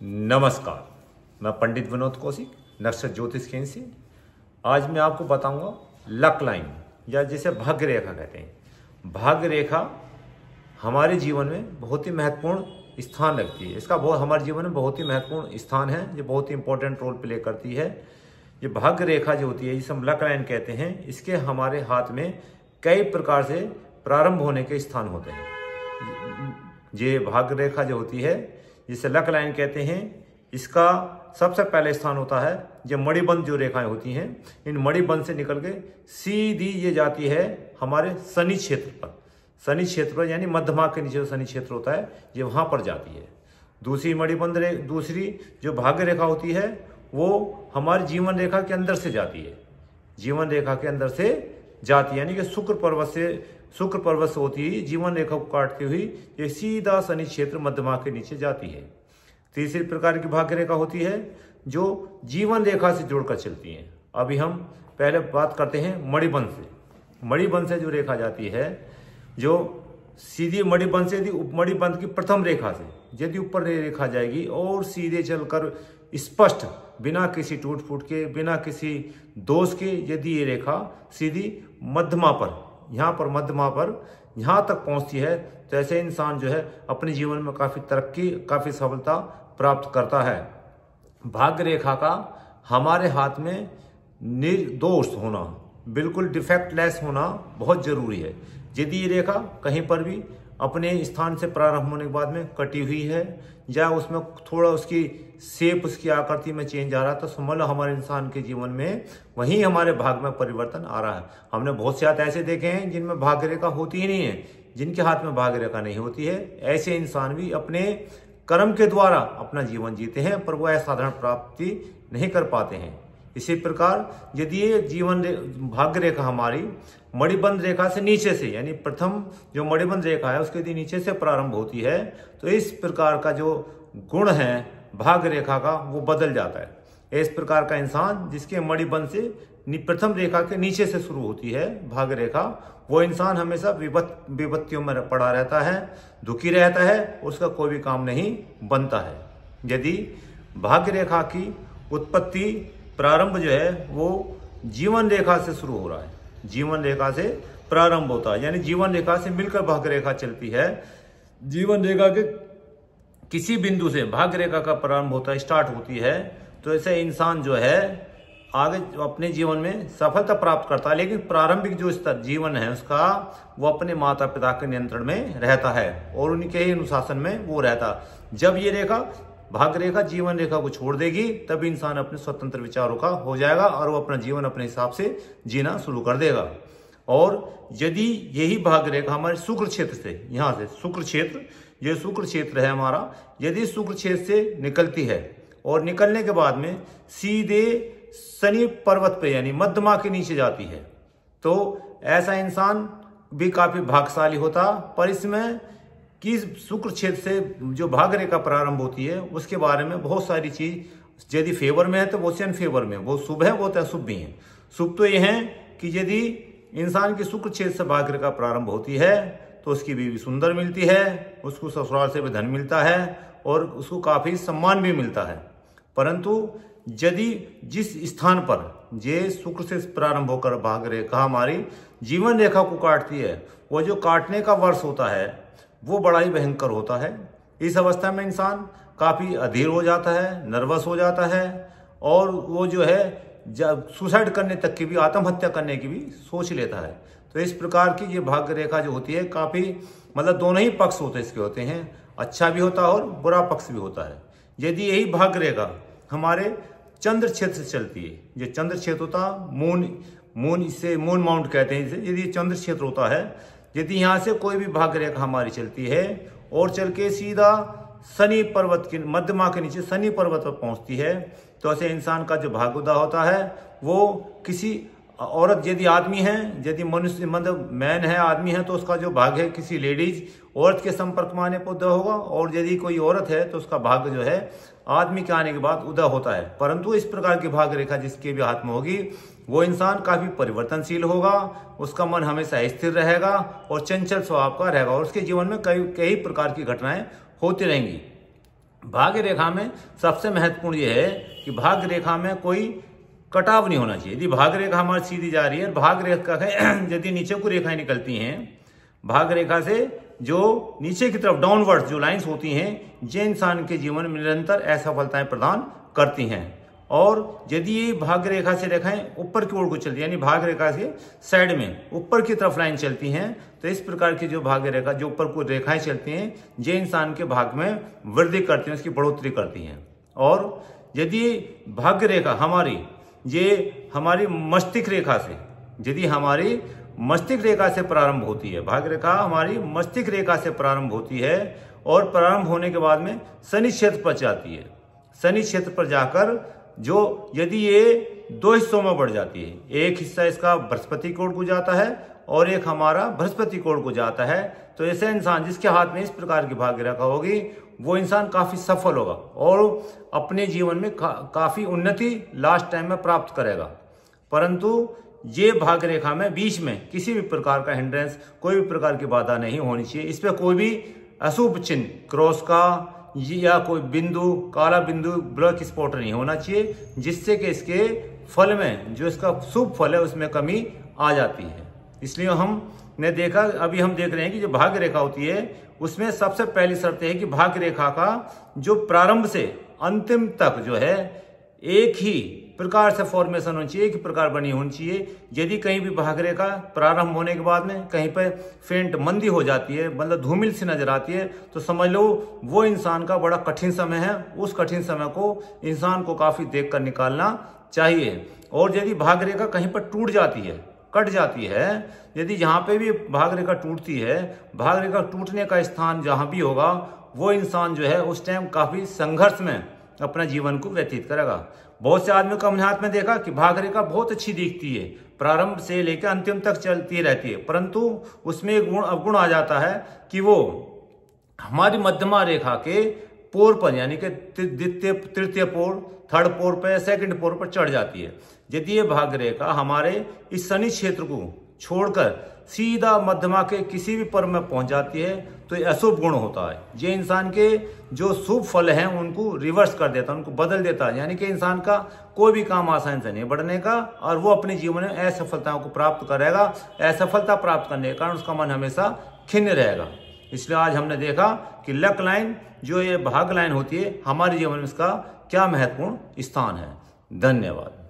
नमस्कार, मैं पंडित विनोद कौशिक, नक्षत्र ज्योतिष केंद्र से। आज मैं आपको बताऊंगा लक लाइन या जिसे भाग्य रेखा कहते हैं। भाग्य रेखा हमारे जीवन में बहुत ही महत्वपूर्ण स्थान रखती है। इसका हमारे जीवन में बहुत ही महत्वपूर्ण स्थान है, जो बहुत ही इंपॉर्टेंट रोल प्ले करती है। ये भाग्य रेखा जो होती है, जिसे हम लक लाइन कहते हैं, इसके हमारे हाथ में कई प्रकार से प्रारंभ होने के स्थान होते हैं। ये भाग्य रेखा जो होती है, जिसे लक लाइन कहते हैं, इसका सबसे पहले स्थान होता है जो मणिबंध जो रेखाएं होती हैं, इन मणिबंध से निकल के सीधी ये जाती है हमारे शनि क्षेत्र पर। शनि क्षेत्र पर यानी मध्यमा के नीचे जो शनि क्षेत्र होता है, ये वहां पर जाती है। दूसरी जो भाग्य रेखा होती है, वो हमारी जीवन रेखा के अंदर से जाती है। जीवन रेखा के अंदर से जाती है, यानी कि शुक्र पर्वत से होती है, जीवन रेखा को काटती हुई ये सीधा शनि क्षेत्र मध्यमा के नीचे जाती है। तीसरी प्रकार की भाग्य रेखा होती है जो जीवन रेखा से जोड़कर चलती है। अभी हम पहले बात करते हैं मणिबंध से। मणिबंध से जो रेखा जाती है, जो सीधी मणिबंध से, यदि मणिबंध की प्रथम रेखा से यदि ऊपर रेखा जाएगी और सीधे चलकर स्पष्ट बिना किसी टूट फूट के, बिना किसी दोष के, यदि ये रेखा सीधी मध्यमा पर, मध्यमा पर यहाँ तक पहुँचती है, तो ऐसे इंसान जो है अपने जीवन में काफ़ी तरक्की, काफ़ी सफलता प्राप्त करता है। भाग्य रेखा का हमारे हाथ में निर्दोष होना, बिल्कुल डिफेक्टलेस होना बहुत जरूरी है। यदि ये रेखा कहीं पर भी अपने स्थान से प्रारंभ होने के बाद में कटी हुई है, या उसमें थोड़ा उसकी शेप, उसकी आकृति में चेंज आ रहा है, तो समझ लो हमारे इंसान के जीवन में वहीं हमारे भाग्य में परिवर्तन आ रहा है। हमने बहुत से हाथ ऐसे देखे हैं जिनमें भाग्य रेखा होती ही नहीं है, जिनके हाथ में भाग्य रेखा नहीं होती है। ऐसे इंसान भी अपने कर्म के द्वारा अपना जीवन जीते हैं, पर वो असाधारण प्राप्ति नहीं कर पाते हैं। इसी प्रकार यदि ये भाग्य रेखा हमारी मणिबंध रेखा से नीचे से, यानी प्रथम जो मणिबंध रेखा है उसके यदि नीचे से प्रारंभ होती है, तो इस प्रकार का जो गुण है भाग्य रेखा का, वो बदल जाता है। इस प्रकार का इंसान जिसके मणिबंध से प्रथम रेखा के नीचे से शुरू होती है भाग्य रेखा, वो इंसान हमेशा विपत्तियों में पड़ा रहता है, दुखी रहता है, उसका कोई भी काम नहीं बनता है। यदि भाग्य रेखा की उत्पत्ति प्रारंभ जो है वो जीवन रेखा से शुरू हो रहा है, जीवन रेखा से प्रारंभ होता है, यानी जीवन रेखा से मिलकर भाग्य रेखा चलती है। जीवन रेखा के किसी बिंदु से भाग्य रेखा का प्रारंभ होता है, स्टार्ट होती है, तो ऐसे इंसान जो है आगे अपने जीवन में सफलता प्राप्त करता है। लेकिन प्रारंभिक जो जीवन है उसका, वो अपने माता पिता के नियंत्रण में रहता है और उनके ही अनुशासन में वो रहता। जब ये रेखा भाग्य रेखा जीवन रेखा को छोड़ देगी, तब इंसान अपने स्वतंत्र विचारों का हो जाएगा और वो अपना जीवन अपने हिसाब से जीना शुरू कर देगा। और यदि यही भाग्य रेखा हमारे शुक्र क्षेत्र से, यहाँ से शुक्र क्षेत्र, ये शुक्र क्षेत्र है हमारा, यदि शुक्र क्षेत्र से निकलती है और निकलने के बाद में सीधे शनि पर्वत पे यानी मध्यमा के नीचे जाती है, तो ऐसा इंसान भी काफी भाग्यशाली होता। पर इसमें किस शुक्र क्षेत्र से जो भाग्य रेखा प्रारंभ होती है उसके बारे में बहुत सारी चीज, यदि फेवर में है तो वो से अनफेवर में, वो शुभ है वो तो अशुभ भी है। शुभ तो ये है कि यदि इंसान की शुक्र क्षेत्र से भाग्य रेखा प्रारंभ होती है तो उसकी बीवी सुंदर मिलती है, उसको ससुराल से भी धन मिलता है और उसको काफी सम्मान भी मिलता है। परंतु यदि जिस स्थान पर ये शुक्र से प्रारंभ होकर भाग्य रेखा हमारी जीवन रेखा को काटती है, वो जो काटने का वर्ष होता है वो बड़ा ही भयंकर होता है। इस अवस्था में इंसान काफी अधीर हो जाता है, नर्वस हो जाता है और वो जो है जब सुसाइड करने तक की भी, आत्महत्या करने की भी सोच लेता है। तो इस प्रकार की ये भाग्य रेखा जो होती है काफी, मतलब दोनों ही पक्ष इसके होते हैं, अच्छा भी होता है और बुरा पक्ष भी होता है। यदि यही भाग्य रेखा हमारे चंद्र क्षेत्र से चलती है, ये चंद्र क्षेत्र होता, मून माउंट कहते हैं इसे, यदि चंद्र क्षेत्र होता है, यदि यहाँ से कोई भी भाग्य रेखा हमारी चलती है और चल के सीधा शनि पर्वत के मध्यमा के नीचे शनि पर्वत पर पहुंचती है, तो ऐसे इंसान का जो भाग्य उदय होता है वो किसी औरत, यदि आदमी है, यदि मनुष्य मतलब मैन है, आदमी है, तो उसका जो भाग्य है किसी लेडीज औरत के संपर्क में आने पर उदय होगा, और यदि कोई औरत है तो उसका भाग्य जो है आदमी के आने के बाद उदय होता है। परंतु इस प्रकार की भाग्य रेखा जिसके भी हाथ में होगी, वो इंसान काफी परिवर्तनशील होगा, उसका मन हमेशा स्थिर रहेगा और चंचल स्वभाव का रहेगा और उसके जीवन में कई प्रकार की घटनाएं होती रहेंगी। भाग्य रेखा में सबसे महत्वपूर्ण यह है कि भाग्य रेखा में कोई कटाव नहीं होना चाहिए। यदि भाग्य रेखा हमारी सीधी जा रही है, भाग्य रेखा यदि नीचे को रेखाएं निकलती हैं, भाग्य रेखा से जो नीचे की तरफ डाउनवर्ड जो लाइंस होती हैं, ये इंसान के जीवन में निरंतर असफलताएं प्रदान करती हैं। और यदि ये भाग्य रेखा से रेखाएं ऊपर की ओर को चलती है, यानी भाग्य रेखा से साइड में ऊपर की तरफ लाइन चलती हैं, तो इस प्रकार की जो भाग्य रेखा जो ऊपर को रेखाएं चलती हैं, ये इंसान के भाग्य में वृद्धि करती हैं, उसकी बढ़ोतरी करती हैं। और यदि भाग्य रेखा हमारी मस्तिष्क रेखा से, यदि हमारी मस्तिष्क रेखा से प्रारंभ होती है, भाग्य रेखा हमारी मस्तिष्क रेखा से प्रारंभ होती है और प्रारंभ होने के बाद में शनि क्षेत्र पर जाती है। शनि क्षेत्र पर जाकर जो यदि ये दो हिस्सों में बढ़ जाती है, एक हिस्सा इसका बृहस्पति कोण को जाता है और एक हमारा बृहस्पति कोण को जाता है, तो ऐसे इंसान जिसके हाथ में इस प्रकार की भाग्य रेखा होगी, वो इंसान काफी सफल होगा और अपने जीवन में काफी उन्नति लास्ट टाइम में प्राप्त करेगा। परंतु ये भाग्य रेखा में बीच में किसी भी प्रकार का हिंड्रेंस, कोई भी प्रकार की बाधा नहीं होनी चाहिए। इस पे कोई भी अशुभ चिन्ह, क्रॉस का या कोई बिंदु, काला बिंदु, ब्लैक स्पॉट नहीं होना चाहिए, जिससे कि इसके फल में, जो इसका शुभ फल है, उसमें कमी आ जाती है। इसलिए हमने देखा, अभी हम देख रहे हैं कि जो भाग्य रेखा होती है उसमें सबसे पहली शर्त है कि भाग्य रेखा का जो प्रारंभ से अंतिम तक जो है एक ही प्रकार से फॉर्मेशन होनी चाहिए, एक ही प्रकार बनी होनी चाहिए। यदि कहीं भी भाग्य रेखा प्रारंभ होने के बाद में कहीं पर फेंट मंदी हो जाती है, मतलब धूमिल सी नजर आती है, तो समझ लो वो इंसान का बड़ा कठिन समय है। उस कठिन समय को इंसान को काफी देख कर निकालना चाहिए। और यदि भाग्य रेखा कहीं पर टूट जाती है, कट जाती है, यदि जहां पे भी भाग्य रेखा टूटती है, भाग्य रेखा टूटने का स्थान जहां भी होगा, वो इंसान जो है उस टाइम काफी संघर्ष में अपना जीवन को व्यतीत करेगा। बहुत से आदमी को हमने हाथ में देखा कि भाग्य रेखा बहुत अच्छी दिखती है, प्रारंभ से लेकर अंतिम तक चलती रहती है, परंतु उसमें एक अवगुण आ जाता है कि वो हमारी मध्यमा रेखा के पोर पर, यानी कि द्वितीय, तृतीय पोर, थर्ड पोर पर, सेकंड पोर पर चढ़ जाती है। यदि ये भाग्य रेखा हमारे इस शनि क्षेत्र को छोड़कर सीधा मध्यमा के किसी भी पर में पहुंच जाती है, तो ये अशुभ गुण होता है। ये इंसान के जो शुभ फल हैं उनको रिवर्स कर देता है, उनको बदल देता है, यानी कि इंसान का कोई भी काम आसानी से नहीं बढ़ने का और वो अपने जीवन में असफलताओं को प्राप्त करेगा। असफलता प्राप्त करने के कारण उसका मन हमेशा खिन्न रहेगा। इसलिए आज हमने देखा कि लक लाइन, जो ये भाग्य लाइन होती है, हमारे जीवन में इसका क्या महत्वपूर्ण स्थान है। धन्यवाद।